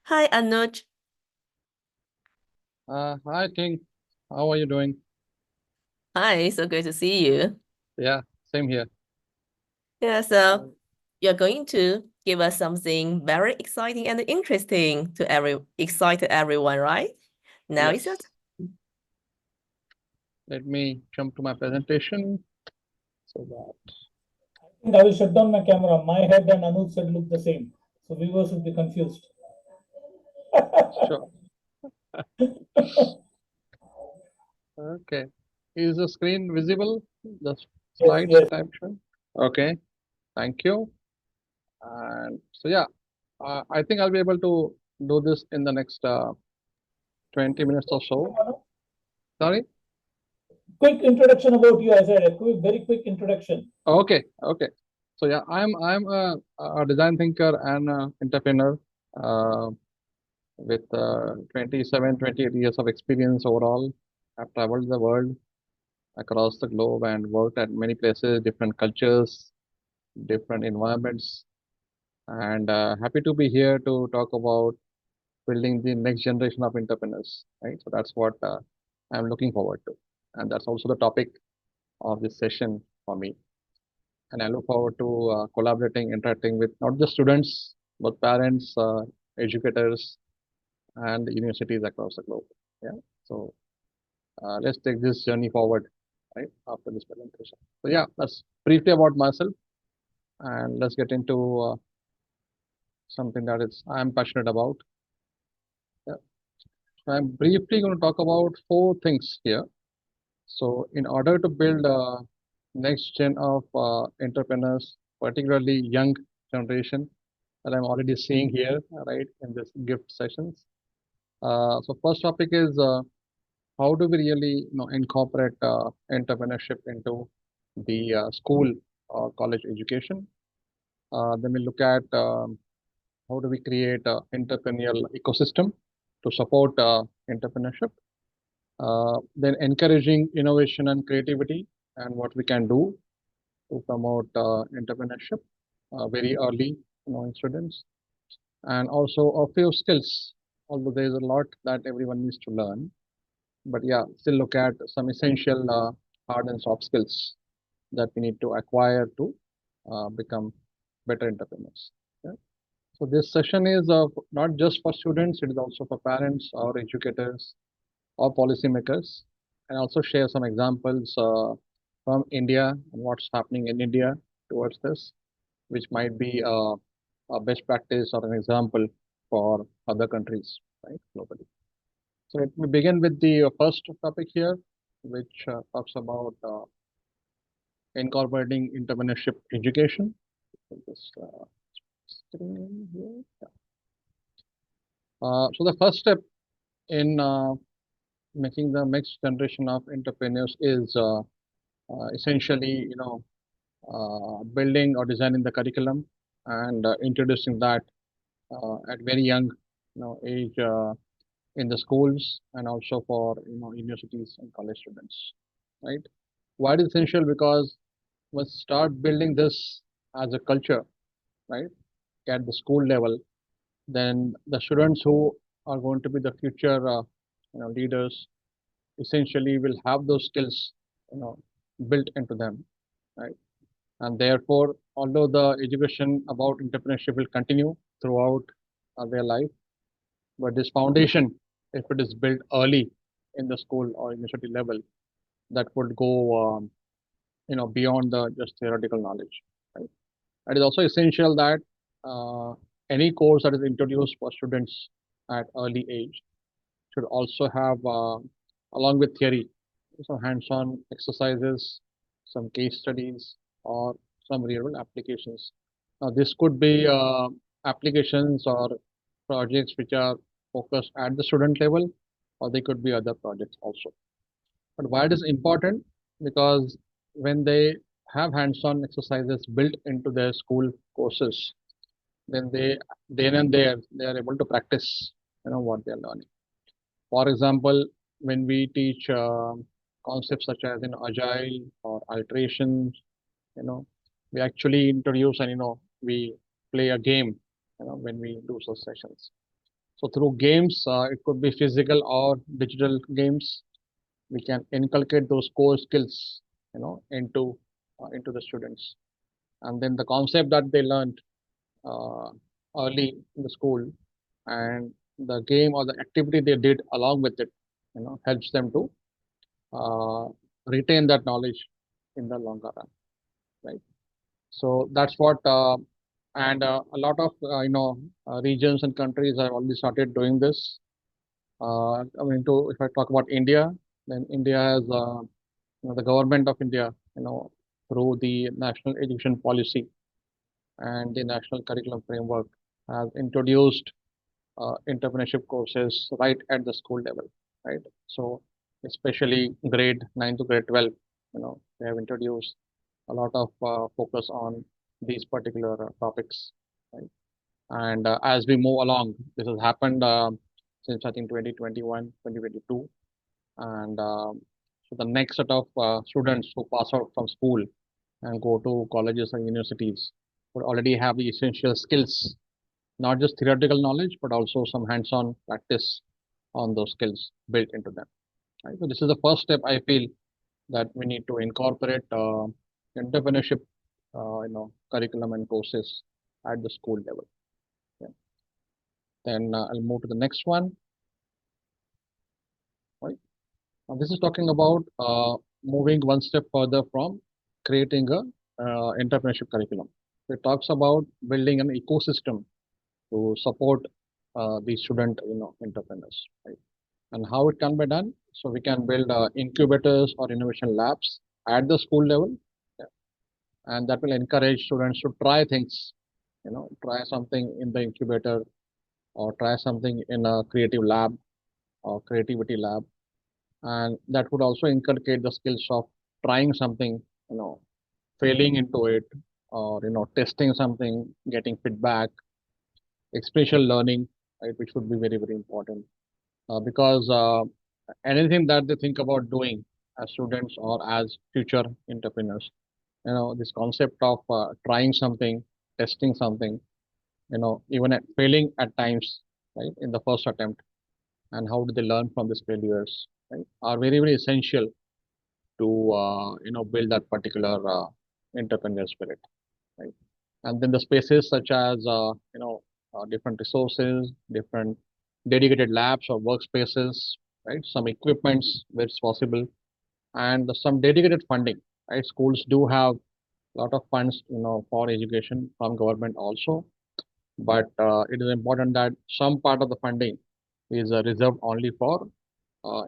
Hi, Anuj. Hi, King. How are you doing? Hi, so good to see you. Yeah, same here. Yeah, so you're going to give us something very exciting and interesting to excited everyone, right? Now is your Yes. Let me jump to my presentation so that. Think I will shut down my camera. My head and Anuj said look the same. So viewers will be confused. Sure. Okay. Is the screen visible? The Yes, slides yes. that I'm showing? Okay. Thank you. And so, yeah, I think I'll be able to do this in the next 20 minutes or so. Sorry? Quick introduction about you. I said a quick, very quick introduction. Okay. Okay. So, yeah, I'm a design thinker and entrepreneur. Uh, with 27, 28 years of experience overall. I've traveled the world across the globe and worked at many places, different cultures, different environments, and happy to be here to talk about building the next generation of entrepreneurs. Right, so that's what I'm looking forward to, and that's also the topic of this session for me. And I look forward to collaborating, interacting with not just students, but parents, educators, and universities across the globe. Yeah. So let's take this journey forward, right, after this presentation. So yeah, that's briefly about myself, and let's get into something that is I'm passionate about. Yeah. So I'm briefly going to talk about four things here. So in order to build a next gen of entrepreneurs, particularly young generation that I'm already seeing here, right, in this gift sessions. So first topic is how do we really incorporate entrepreneurship into the school or college education. Then we look at how do we create an entrepreneurial ecosystem to support entrepreneurship. Then encouraging innovation and creativity and what we can do to promote entrepreneurship very early in students. And also a few skills, although there is a lot that everyone needs to learn. But yeah, still look at some essential hard and soft skills that we need to acquire to become better entrepreneurs. Yeah. So this session is not just for students; it is also for parents or educators or policymakers, and also share some examples from India and what's happening in India towards this, which might be a best practice or an example for other countries, right, globally. So let me begin with the first topic here, which talks about incorporating entrepreneurship education. So this screen here. Yeah. So the first step in making the next generation of entrepreneurs is essentially, building or designing the curriculum and introducing that at very young, age in the schools and also for universities and college students, right? Why it is essential? Because we start building this as a culture, right, at the school level, then the students who are going to be the future leaders essentially will have those skills you know built into them, right? And therefore, although the education about entrepreneurship will continue throughout their life, but this foundation, if it is built early in the school or university level, that would go beyond the just theoretical knowledge, right? It is also essential that uh, any course that is introduced for students at early age should also have, along with theory, some hands-on exercises, some case studies, or some real-world applications. Now, this could be applications or projects which are focused at the student level, or they could be other projects also. But why it is important? Because when they have hands-on exercises built into their school courses, then they then and there they are able to practice, what they are learning. For example, when we teach concepts such as agile or iterations, you know, we actually introduce and we play a game, when we do such sessions. So through games, it could be physical or digital games. We can inculcate those core skills, into the students. And then the concept that they learned uh, early in the school, and the game or the activity they did along with it, helps them to uh, retain that knowledge in the longer run, right? So that's what, and a lot of regions and countries have already started doing this. If I talk about India, then India has the government of India, through the national education policy and the national curriculum framework, has introduced entrepreneurship courses right at the school level, right? So especially grade 9 to grade 12, they have introduced a lot of focus on these particular topics, right? And as we move along, this has happened since I think 2021, 2022, and so the next set of students who pass out from school and go to colleges and universities would already have the essential skills, not just theoretical knowledge, but also some hands-on practice on those skills built into them. Right? So this is the first step I feel that we need to incorporate entrepreneurship, curriculum and courses at the school level. Yeah. Then I'll move to the next one. Right. Now this is talking about moving one step further from creating a entrepreneurship curriculum. It talks about building an ecosystem to support the student, entrepreneurs, right? And how it can be done. So we can build incubators or innovation labs at the school level, yeah, and that will encourage students to try things, try something in the incubator or try something in a creative lab or creativity lab, and that would also inculcate the skills of trying something, failing into it, or testing something, getting feedback, experiential learning, right, which would be very, very important, because anything that they think about doing as students or as future entrepreneurs, this concept of trying something, testing something, even at failing at times, right, in the first attempt, and how do they learn from these failures, right, are very, very essential to build that particular entrepreneurial spirit, right? And then the spaces such as different resources, different dedicated labs or workspaces, right? Some equipments where it's possible, and some dedicated funding, right? Schools do have a lot of funds, for education from government also, but it is important that some part of the funding is reserved only for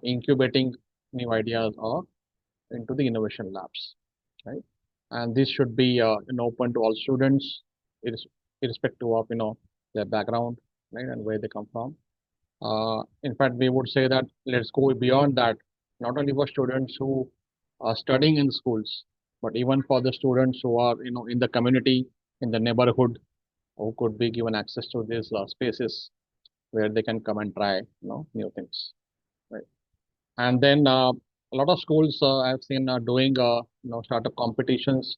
incubating new ideas or into the innovation labs, right? And this should be open to all students, irrespective of their background, right, and where they come from. In fact, we would say that let's go beyond that, not only for students who are studying in schools, but even for the students who are in the community, in the neighborhood, who could be given access to these spaces where they can come and try new things, right? And then a lot of schools I've seen doing startup competitions.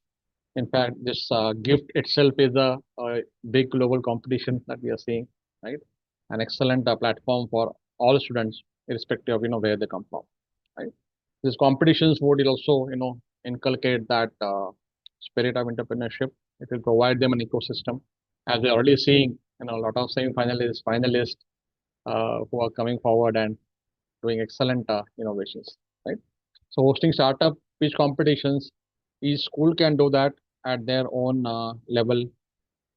In fact, this gift itself is a big global competition that we are seeing, right? An excellent platform for all students, irrespective of where they come from, right? These competitions would also inculcate that spirit of entrepreneurship. It will provide them an ecosystem, as we're already seeing a lot of semi-finalists, finalists who are coming forward and doing excellent innovations, right? So hosting startup pitch competitions, each school can do that at their own level.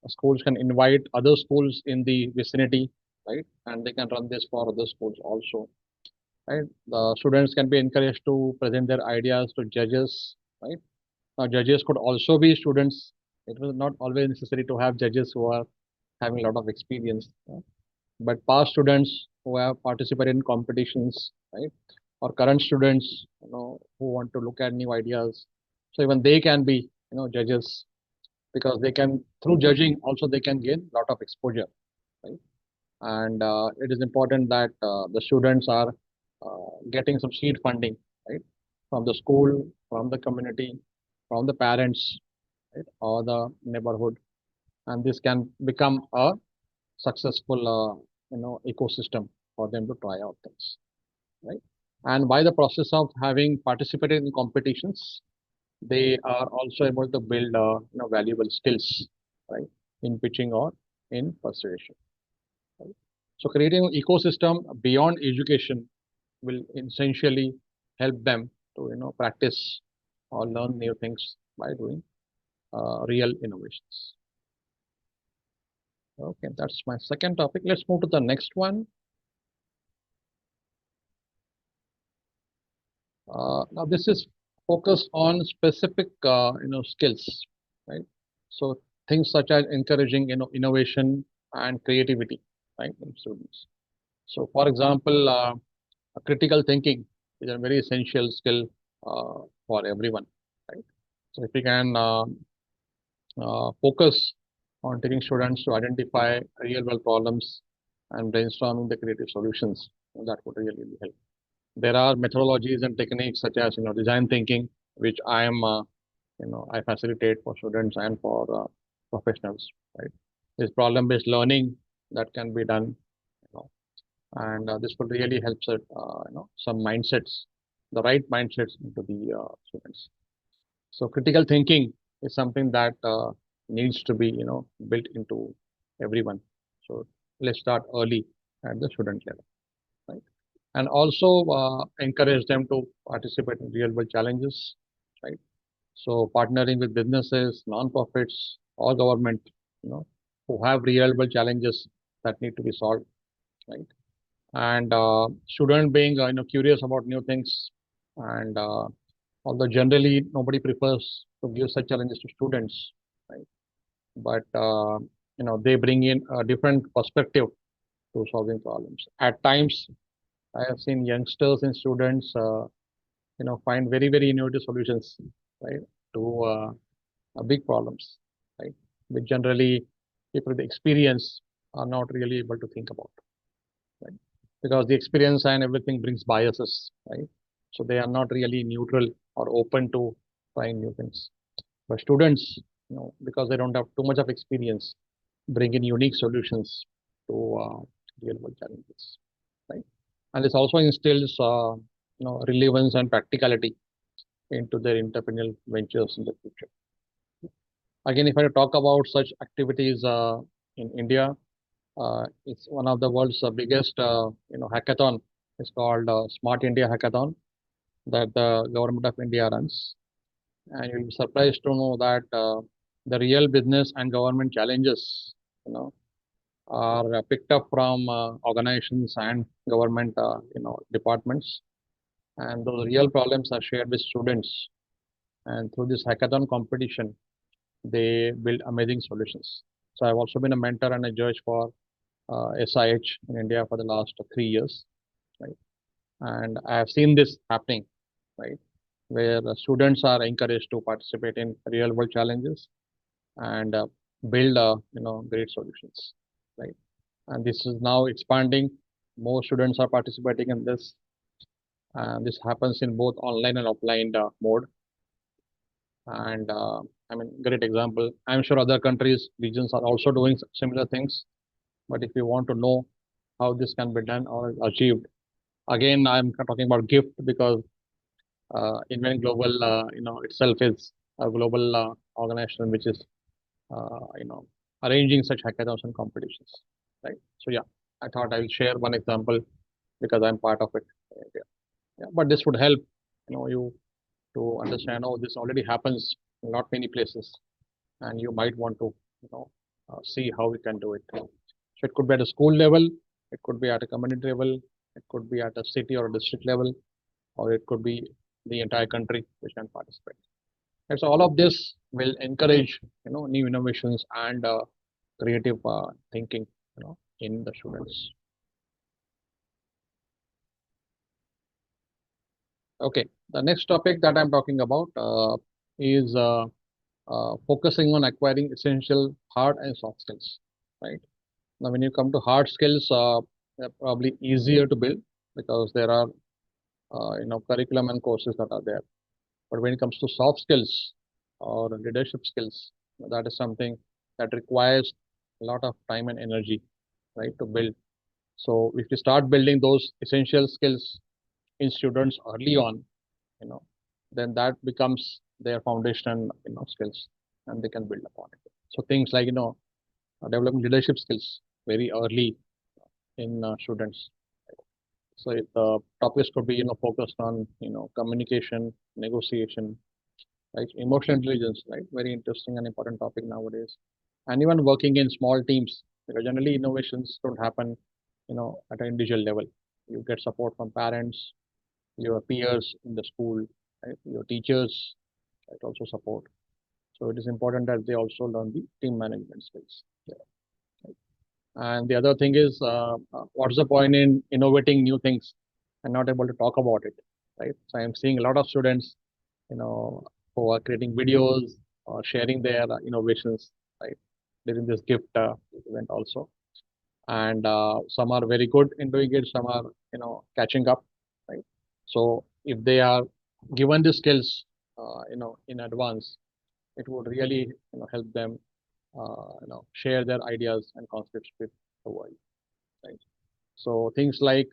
Schools can invite other schools in the vicinity, right? And they can run this for other schools also, right? The students can be encouraged to present their ideas to judges, right? Now, judges could also be students. It was not always necessary to have judges who are having a lot of experience, but past students who have participated in competitions, right? Or current students, who want to look at new ideas. So even they can be, judges, because they can, through judging, also they can gain a lot of exposure, right? And it is important that the students are getting some seed funding, right, from the school, from the community, from the parents, right, or the neighborhood, and this can become a successful ecosystem for them to try out things, right? And by the process of having participated in competitions, they are also able to build valuable skills, right, in pitching or in persuasion. Right? So creating an ecosystem beyond education will essentially help them to practice or learn new things by doing real innovations. Okay, that's my second topic. Let's move to the next one. Now this is focused on specific skills, right? So things such as encouraging innovation and creativity, right, in students. So for example, critical thinking is a very essential skill for everyone, right? So if we can focus on taking students to identify real world problems and brainstorming the creative solutions, that would really help. There are methodologies and techniques such as design thinking, which I am I facilitate for students and for professionals, right? This problem based learning that can be done, and this would really help set some mindsets, the right mindsets into the students. So critical thinking is something that needs to be built into everyone. So let's start early at the student level, right? And also encourage them to participate in real world challenges, right? So partnering with businesses, non-profits, or government, who have real world challenges that need to be solved, right? And student being curious about new things, and although generally nobody prefers to give such challenges to students, right? But they bring in a different perspective to solving problems. At times, I have seen youngsters and students, find very, very innovative solutions, right, to big problems, right, which generally people with experience are not really able to think about, right, because the experience and everything brings biases, right, so they are not really neutral or open to trying new things. But students, because they don't have too much of experience, bring in unique solutions to real world challenges, right? And this also instills relevance and practicality into their entrepreneurial ventures in the future. Again, if I talk about such activities in India, it's one of the world's biggest hackathon. It's called Smart India Hackathon that the government of India runs, and you'll be surprised to know that the real business and government challenges, are picked up from organizations and government, departments, and those real problems are shared with students. And through this hackathon competition, they build amazing solutions. So I've also been a mentor and a judge for SIH in India for the last 3 years, right? And I have seen this happening, right, where students are encouraged to participate in real world challenges and build great solutions, right? And this is now expanding. More students are participating in this, and this happens in both online and offline mode. And I mean, great example. I'm sure other countries, regions are also doing similar things. But if you want to know how this can be done or achieved, again, I'm talking about GIFT because Invent Global, itself is a global organization which is, arranging such hackathons and competitions, right? So yeah, I thought I will share one example because I'm part of it. Yeah, but this would help, you to understand. Oh, this already happens in not many places, and you might want to, see how we can do it. So it could be at a school level, it could be at a community level, it could be at a city or a district level, or it could be the entire country which can participate. And so all of this will encourage new innovations and creative thinking in the students. Okay, the next topic that I'm talking about is focusing on acquiring essential hard and soft skills, right? Now, when you come to hard skills, they're probably easier to build because there are curriculum and courses that are there. But when it comes to soft skills or leadership skills, that is something that requires a lot of time and energy, right, to build. So if you start building those essential skills in students early on, then that becomes their foundation, skills, and they can build upon it. So things like, developing leadership skills very early in students. So the topics could be, focused on, communication, negotiation, right? Emotional intelligence, right? Very interesting and important topic nowadays. And even working in small teams, because generally innovations don't happen, at an individual level. You get support from parents, your peers in the school, right? Your teachers, right? Also support. So it is important that they also learn the team management skills. Yeah, right? And the other thing is, what's the point in innovating new things and not able to talk about it, right? So I'm seeing a lot of students, who are creating videos or sharing their innovations, right, during this gift event also. And some are very good in doing it, some are, catching up, right? So if they are given the skills, in advance, it would really, help them, share their ideas and concepts with the world, right? So things like,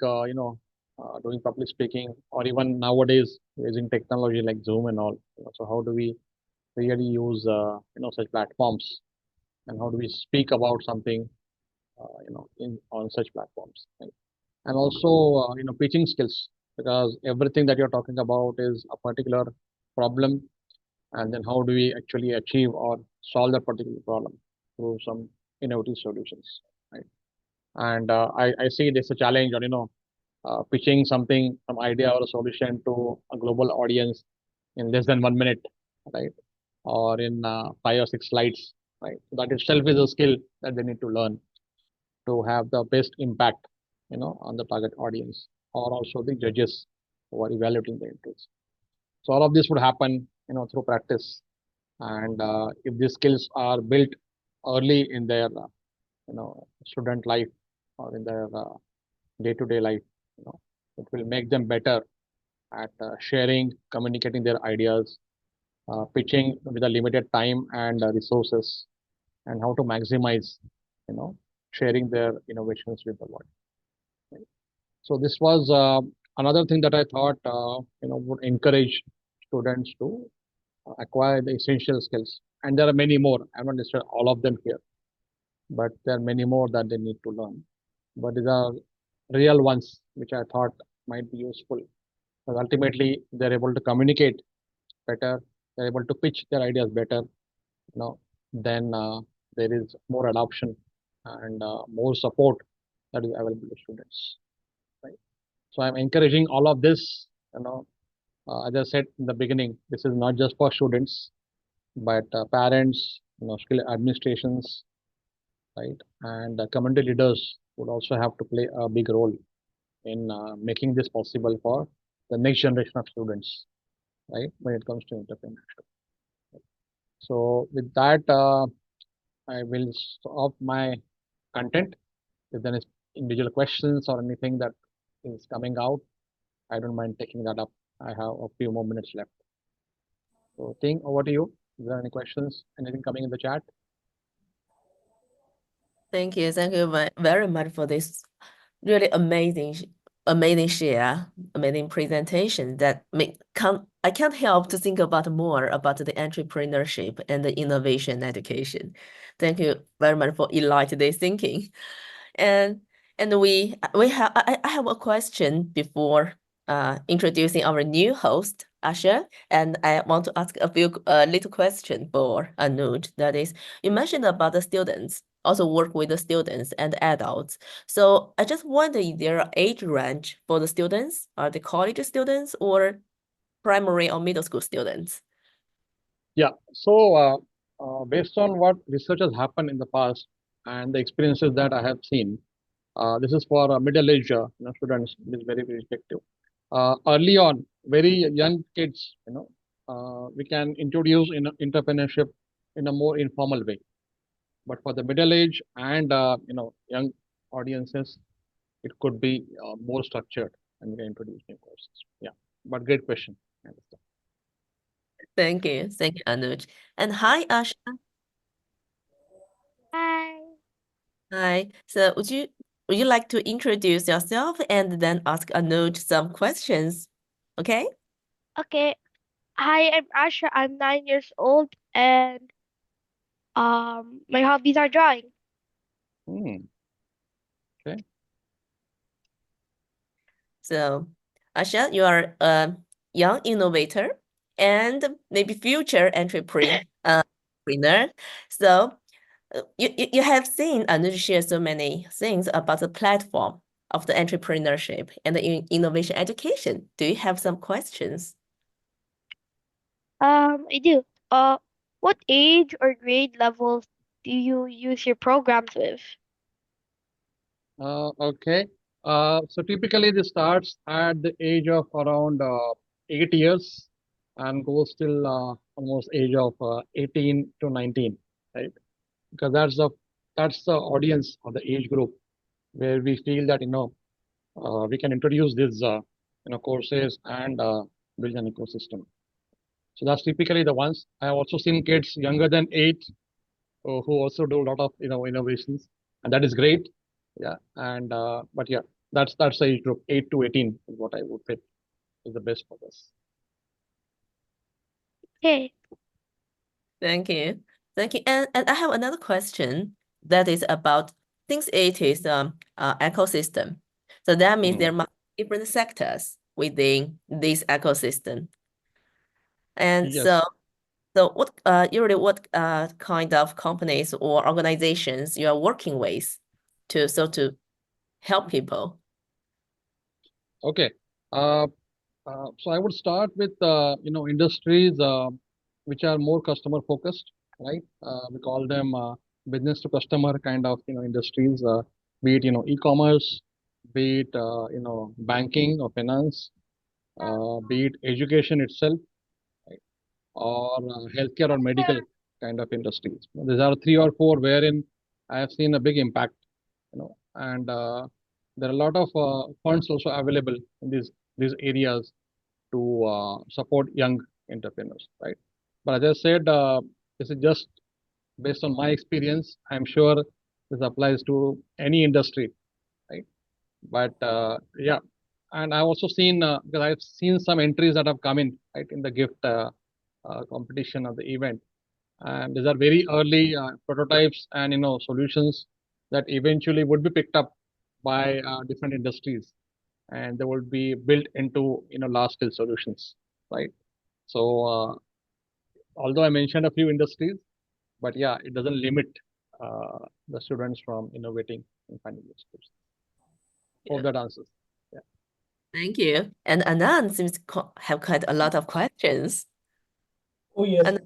doing public speaking, or even nowadays using technology like Zoom and all. So how do we really use, such platforms, and how do we speak about something, in on such platforms, right? And also, pitching skills, because everything that you're talking about is a particular problem, and then how do we actually achieve or solve that particular problem through some innovative solutions, right? And I see this a challenge on, pitching something, some idea or a solution to a global audience in less than 1 minute, right? Or in 5 or 6 slides, right? So that itself is a skill that they need to learn to have the best impact, on the target audience, or also the judges who are evaluating the entries. So all of this would happen, through practice. And if these skills are built early in their, student life, or in their day-to-day life, it will make them better at sharing, communicating their ideas, pitching with a limited time and resources, and how to maximize, you know, sharing their innovations with the world. Right? So this was another thing that I thought, would encourage students to acquire the essential skills. And there are many more. I'm not listed all of them here, but there are many more that they need to learn. But these are real ones which I thought might be useful. Because ultimately, they're able to communicate better. They're able to pitch their ideas better. Then there is more adoption and more support that is available to students. Right. So I'm encouraging all of this. As I said in the beginning, this is not just for students, but parents, skill administrations, right, and community leaders would also have to play a big role in making this possible for the next generation of students, right, when it comes to entrepreneurship. So with that, I will stop my content. If there is individual questions or anything that is coming out, I don't mind taking that up. I have a few more minutes left. So, Ting, over to you. Is there any questions? Anything coming in the chat? Thank you very much for this really amazing share, amazing presentation that I can't help to think about more about the entrepreneurship and the innovation education. Thank you very much for enlightening this thinking. And I have a question before introducing our new host, Asha, and I want to ask a few little question for Anuj. That is, you mentioned about the students, also work with the students and adults. So I just wonder if there are age range for the students, are the college students or primary or middle school students? Yeah. So, based on what research has happened in the past and the experiences that I have seen, this is for middle-aged students. It is very, very effective. Early on, very young kids, we can introduce in entrepreneurship in a more informal way. But for the middle age and young audiences, it could be more structured, and we can introduce new courses. Yeah, but great question. I understand. Thank you, Anuj. And hi, Asha. Hi. Hi. So would you would you like to introduce yourself and then ask Anuj some questions? Okay? Okay. Hi, I'm Asha. I'm 9 years old, and my hobbies are drawing. Hmm. Okay. So, Asha, you are a young innovator and maybe future entrepreneur. So, you have seen Anuj share so many things about the platform of the entrepreneurship and the innovation education. Do you have some questions? I do. What age or grade levels do you use your programs with? Okay. So typically this starts at the age of around 8 years and goes till almost age of 18 to 19, right? Because that's the audience or the age group where we feel that we can introduce these courses and build an ecosystem. So that's typically the ones. I have also seen kids younger than 8 who also do a lot of innovations, and that is great. Yeah, and but yeah, that's the age group. 8 to 18 is what I would say is the best for this. Okay. Thank you. Thank you. And I have another question that is about, since it is ecosystem. So that means there must be different sectors within this ecosystem. And Yes. so what usually what kind of companies or organizations you are working with to help people? Okay. Uh, so I would start with industries which are more customer focused, right? We call them business to customer kind of industries, be it e-commerce, be it banking or finance, be it education itself, right? Or healthcare or medical kind of industries. These are three or four wherein I have seen a big impact, and there are a lot of funds also available in these areas to support young entrepreneurs, right? But as I said, this is just based on my experience. I'm sure this applies to any industry, right? But yeah, and I've also seen because I've seen some entries that have come in right in the gift competition of the event, and these are very early prototypes and solutions that eventually would be picked up by different industries, and they will be built into large scale solutions, right? So although I mentioned a few industries, but yeah, it doesn't limit the students from innovating and finding those skills. Hope that answers. Yeah. Thank you. And Anand seems to have quite a lot of questions. Oh yes, And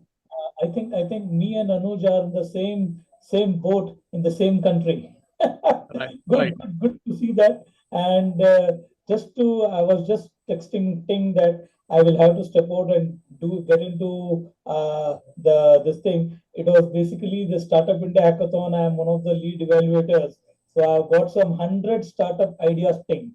I think me and Anuj are in the same boat in the same country. Right. Good, Right. good to see that. And I was just texting Ting that I will have to step out and get into the this thing. It was basically the Startup India Hackathon. I am one of the lead evaluators. So I've got some 100 startup ideas Ting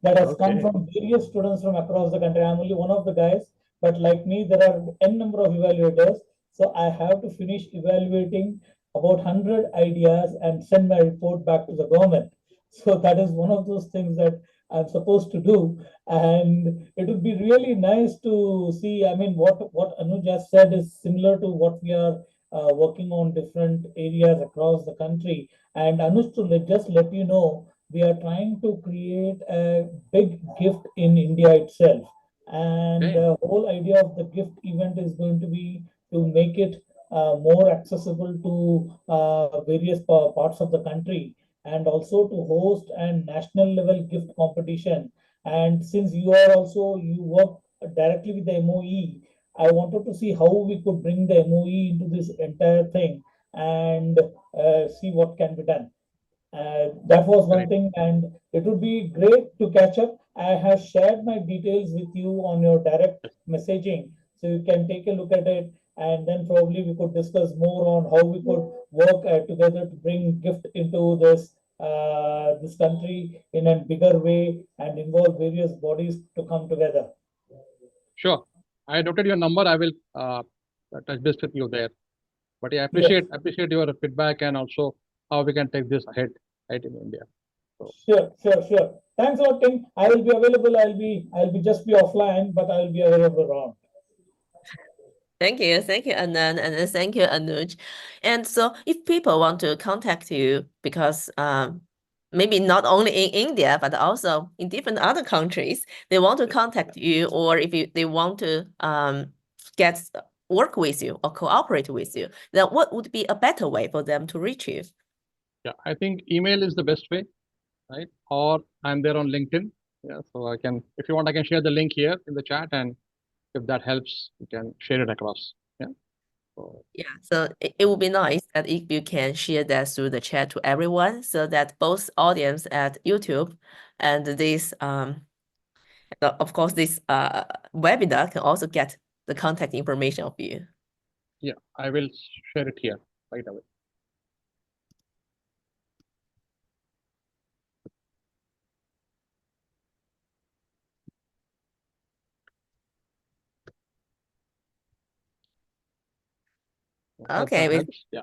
that has come Okay. from various students from across the country. I'm only one of the guys, but like me, there are n number of evaluators. So I have to finish evaluating about 100 ideas and send my report back to the government. So that is one of those things that I'm supposed to do. And it would be really nice to see. I mean, what Anuj has said is similar to what we are working on different areas across the country. And Anuj, to just let you know, we are trying to create a big gift in India itself. And Okay. the whole idea of the gift event is going to be to make it more accessible to various parts of the country, and also to host a national level gift competition. And since you work directly with the MOE, I wanted to see how we could bring the MOE into this entire thing and see what can be done. That was one Great. thing, and it would be great to catch up. I have shared my details with you on your direct messaging, so you can take a look at it, and then probably we could discuss more on how we could work together to bring gift into this country in a bigger way and involve various bodies to come together. Sure. I noted your number. I will touch base with you there. But yeah, Yes. appreciate your feedback and also how we can take this ahead right in India. Sure. Thanks a lot, Tim. I will be available. I'll be just be offline, but I will be available around. Thank you, Anand, and thank you, Anuj. And so, if people want to contact you, because maybe not only in India but also in different other countries, they want to contact you, or if they want to get work with you or cooperate with you, then what would be a better way for them to reach you? Yeah, I think email is the best way, right? Or I'm there on LinkedIn. Yeah, so I can, if you want, I can share the link here in the chat, and if that helps, you can share it across. Yeah. So, Yeah, so it would be nice that if you can share that through the chat to everyone, so that both audience at YouTube and this of course this webinar can also get the contact information of you. yeah, I will share it here right away. Okay, That helps. Yeah.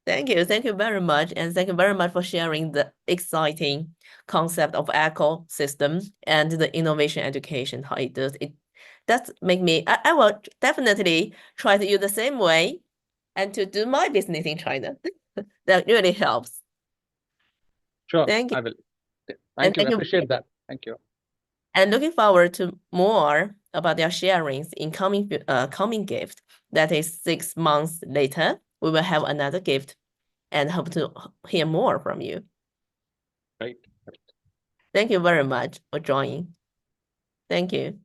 thank you very much, and thank you very much for sharing the exciting concept of ecosystem and the innovation education, how it does it. That make me, I will definitely try to use the same way and to do my business in China. That really helps. Sure, Thank you. I will. And Thank you. thank you. Appreciate that. Thank you. And looking forward to more about their sharings in coming gift. That is 6 months later, we will have another gift and hope to hear more from you. Right. Thank you very much for joining. Thank you.